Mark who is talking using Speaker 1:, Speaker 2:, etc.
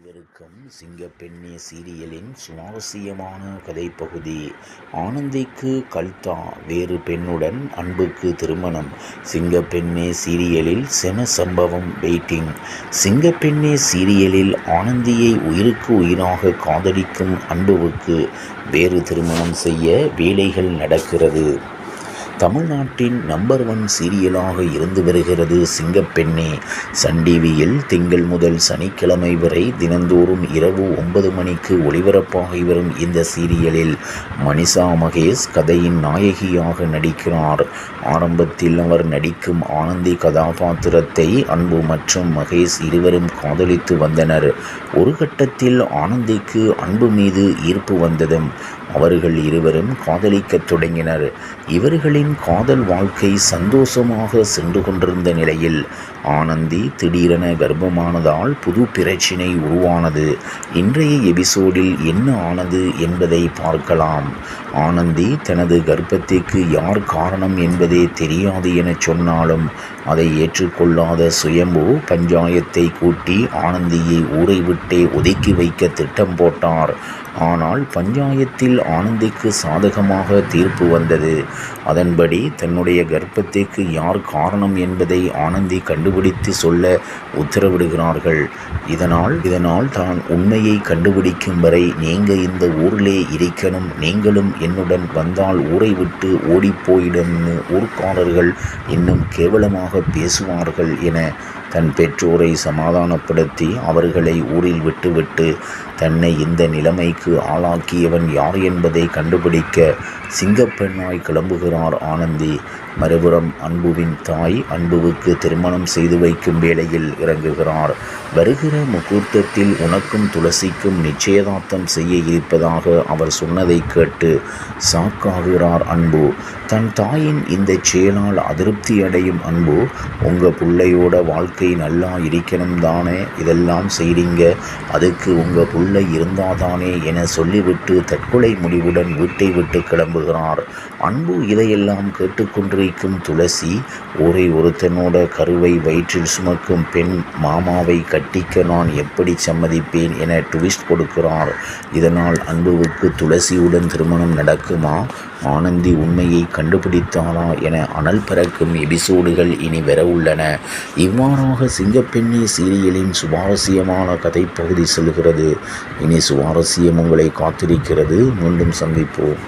Speaker 1: அனைவருக்கும் சிங்கப்பெண்ணே சீரியலின் சுவாரஸ்யமான கதைப்பகுதி. ஆனந்திக்கு கல்தா வேறு பெண்ணுடன் அன்புக்கு திருமணம். சிங்கப்பெண்ணே சீரியலில் செம சம்பவம் வெயிட்டிங். சிங்கப்பெண்ணே சீரியலில் ஆனந்தியை உயிருக்கு உயிராக காதலிக்கும் அன்புவுக்கு வேறு திருமணம் செய்ய வேலைகள் நடக்கிறது. தமிழ்நாட்டின் நம்பர் 1 சீரியலாக இருந்து வருகிறது சிங்கப்பெண்ணே. சன் டிவியில் திங்கள் முதல் சனிக்கிழமை வரை தினந்தோறும் இரவு 9 மணிக்கு ஒளிபரப்பாகி வரும் இந்த சீரியலில் மனிஷா மகேஷ் கதையின் நாயகியாக நடிக்கிறார். ஆரம்பத்தில் அவர் நடிக்கும் ஆனந்தி கதாபாத்திரத்தை அன்பு மற்றும் மகேஷ் இருவரும் காதலித்து வந்தனர். ஒரு கட்டத்தில் ஆனந்திக்கு அன்பு மீது ஈர்ப்பு வந்ததும் அவர்கள் இருவரும் காதலிக்கத் தொடங்கினர். இவர்களின் காதல் வாழ்க்கை சந்தோஷமாக சென்று கொண்டிருந்த நிலையில் ஆனந்தி திடீரென கர்ப்பமானதால் புது பிரச்சினை உருவானது. இன்றைய எபிசோடில் என்ன ஆனது என்பதை பார்க்கலாம். ஆனந்தி தனது கர்ப்பத்திற்கு யார் காரணம் என்பதே தெரியாது என சொன்னாலும் அதை ஏற்றுக்கொள்ளாத சுயம்பு பஞ்சாயத்தை கூட்டி ஆனந்தியை ஊரை விட்டே ஒதுக்கி வைக்க திட்டம் போட்டார். ஆனால் பஞ்சாயத்தில் ஆனந்திக்கு சாதகமாக தீர்ப்பு வந்தது. அதன்படி தன்னுடைய கர்ப்பத்திற்கு யார் காரணம் என்பதை ஆனந்தி கண்டுபிடித்து சொல்ல உத்தரவிடுகிறார்கள். இதனால் தான் உண்மையை கண்டுபிடிக்கும் வரை நீங்க இந்த ஊரிலே இருக்கணும், நீங்களும் என்னுடன் வந்தால் ஊரை விட்டு ஓடிப்போயிடும்னு ஊர்க்காரர்கள் இன்னும் கேவலமாக பேசுவார்கள் என தன் பெற்றோரை சமாதானப்படுத்தி அவர்களை ஊரில் விட்டுவிட்டு தன்னை இந்த நிலைமைக்கு ஆளாக்கியவன் யார் என்பதை கண்டுபிடிக்க சிங்கப்பெண்ணாய் கிளம்புகிறார் ஆனந்தி. மறுபுறம் அன்புவின் தாய் அன்புவுக்கு திருமணம் செய்து வைக்கும் வேளையில் இறங்குகிறார். வருகிற முகூர்த்தத்தில் உனக்கும் துளசிக்கும் நிச்சயதார்த்தம் செய்ய இருப்பதாக அவர் சொன்னதை கேட்டு ஷாக்காகிறார் அன்பு. தன் தாயின் இந்த செயலால் அதிருப்தி அடையும் அன்பு, உங்கள் பிள்ளையோட வாழ்க்கை நல்லா இருக்கணும் தானே இதெல்லாம் செய்றீங்க, அதுக்கு உங்கள் பிள்ளை இருந்தாதானே என சொல்லிவிட்டு தற்கொலை முடிவுடன் வீட்டை விட்டு கிளம்புகிறார். அன்பு இதையெல்லாம் கேட்டுக்கொண்டிருக்கும் துளசி, ஒரே ஒருத்தனோட கருவை வயிற்றில் சுமக்கும் பெண் மாமாவை கட்டிக்க நான் எப்படி சம்மதிப்பேன் என ட்விஸ்ட் கொடுக்கிறார். இதனால் அன்புவுக்கு துளசியுடன் திருமணம் நடக்குமா, ஆனந்தி உண்மையை கண்டுபிடித்தாரா என அனல் பறக்கும் எபிசோடுகள் இனி வர உள்ளன. இவ்வாறாக சிங்கப்பெண்ணே சீரியலின் சுவாரஸ்யமான கதைப்பகுதி செல்கிறது. இனி சுவாரஸ்யம் உங்களை காத்திருக்கிறது. மீண்டும் சந்திப்போம்.